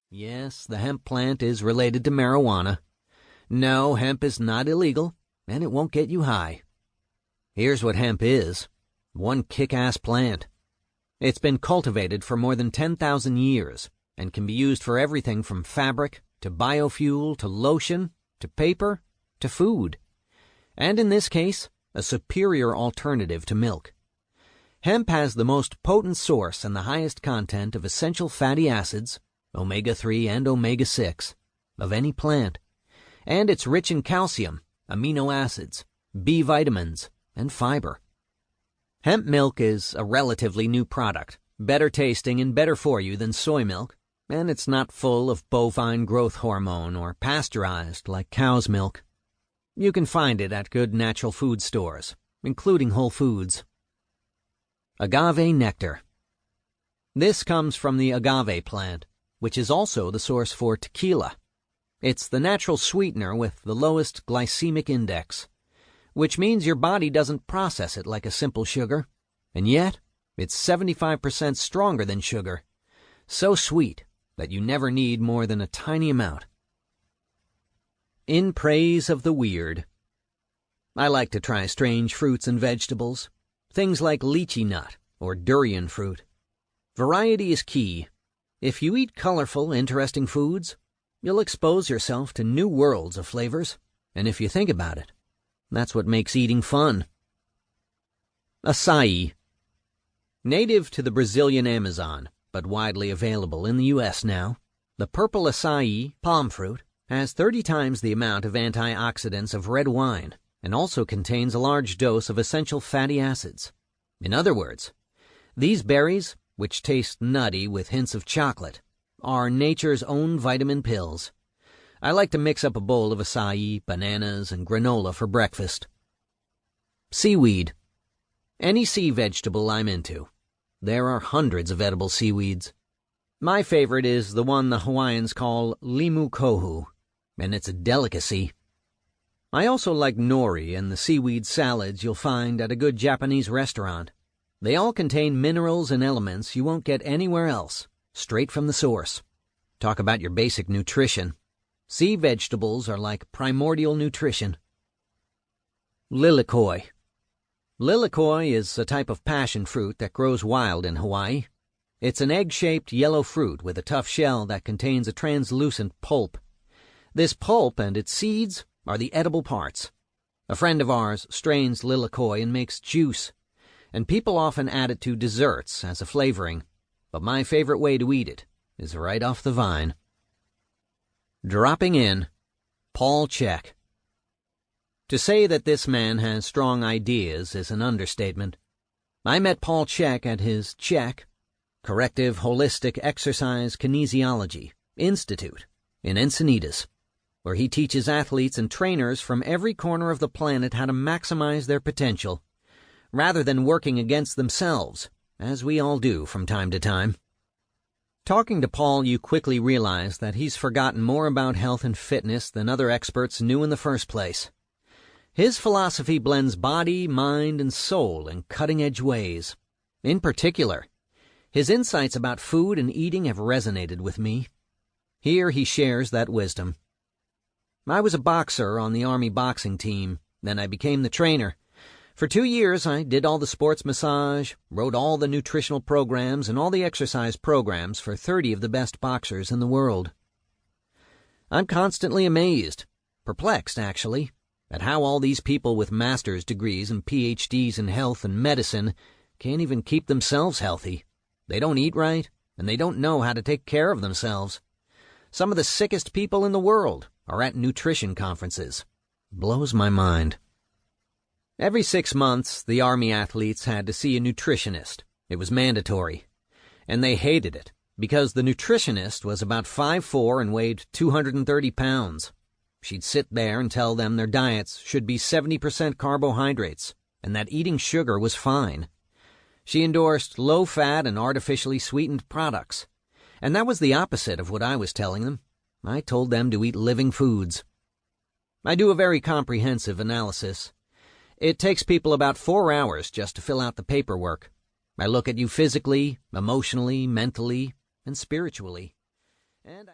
Yes, the hemp plant is related to marijuana. No, hemp is not illegal, and it won't get you high. Here's what hemp is. One kick-ass plant. It's been cultivated for more than 10,000 years and can be used for everything from fabric to biofuel to lotion to paper to food. And in this case, a superior alternative to milk. Hemp has the most potent source and the highest content of essential fatty acids, omega-3 and omega-6, of any plant. And it's rich in calcium, amino acids, B vitamins, and fiber. Hemp milk is a relatively new product, better tasting and better for you than soy milk, and it's not full of bovine growth hormone or pasteurized like cow's milk. You can find it at good natural food stores, including Whole Foods. Agave nectar. This comes from the agave plant, which is also the source for tequila. It's the natural sweetener with the lowest glycemic index, which means your body doesn't process it like a simple sugar, and yet it's 75% stronger than sugar, so sweet that you never need more than a tiny amount. In praise of the weird. I like to try strange fruits and vegetables, things like lychee nut or durian fruit. Variety is key. If you eat colorful, interesting foods, you'll expose yourself to new worlds of flavors, and if you think about it, that's what makes eating fun. Acai. Native to the Brazilian Amazon, but widely available in the U.S. now, the purple acai, palm fruit, has 30 times the amount of antioxidants of red wine and also contains a large dose of essential fatty acids. In other words, these berries, which taste nutty with hints of chocolate, are nature's own vitamin pills. I like to mix up a bowl of acai, bananas, and granola for breakfast. Seaweed. Any sea vegetable I'm into. There are hundreds of edible seaweeds. My favorite is the one the Hawaiians call limu kohu, and it's a delicacy. I also like nori and the seaweed salads you'll find at a good Japanese restaurant. They all contain minerals and elements you won't get anywhere else, straight from the source. Talk about your basic nutrition. Sea vegetables are like primordial nutrition. Lilikoi. Lilikoi is a type of passion fruit that grows wild in Hawaii. It's an egg-shaped yellow fruit with a tough shell that contains a translucent pulp. This pulp and its seeds are the edible parts. A friend of ours strains lilikoi and makes juice, and people often add it to desserts as a flavoring, but my favorite way to eat it is right off the vine. Dropping in, Paul Chek. To say that this man has strong ideas is an understatement. I met Paul Chek at his CHEK, Corrective Holistic Exercise Kinesiology Institute, in Encinitas, where he teaches athletes and trainers from every corner of the planet how to maximize their potential, rather than working against themselves, as we all do from time to time. Talking to Paul, you quickly realize that he's forgotten more about health and fitness than other experts knew in the first place. His philosophy blends body, mind, and soul in cutting-edge ways. In particular, his insights about food and eating have resonated with me. Here he shares that wisdom. I was a boxer on the Army boxing team, then I became the trainer. For 2 years, I did all the sports massage, wrote all the nutritional programs and all the exercise programs for 30 of the best boxers in the world. I'm constantly amazed, perplexed actually, at how all these people with master's degrees and PhDs in health and medicine can't even keep themselves healthy. They don't eat right, and they don't know how to take care of themselves. Some of the sickest people in the world are at nutrition conferences. Blows my mind. Every 6 months, the Army athletes had to see a nutritionist. It was mandatory. And they hated it, because the nutritionist was about 5'4" and weighed 230 pounds. She'd sit there and tell them their diets should be 70% carbohydrates, and that eating sugar was fine. She endorsed low-fat and artificially sweetened products. And that was the opposite of what I was telling them. I told them to eat living foods. I do a very comprehensive analysis. It takes people about 4 hours just to fill out the paperwork. I look at you physically, emotionally, mentally, and spiritually. And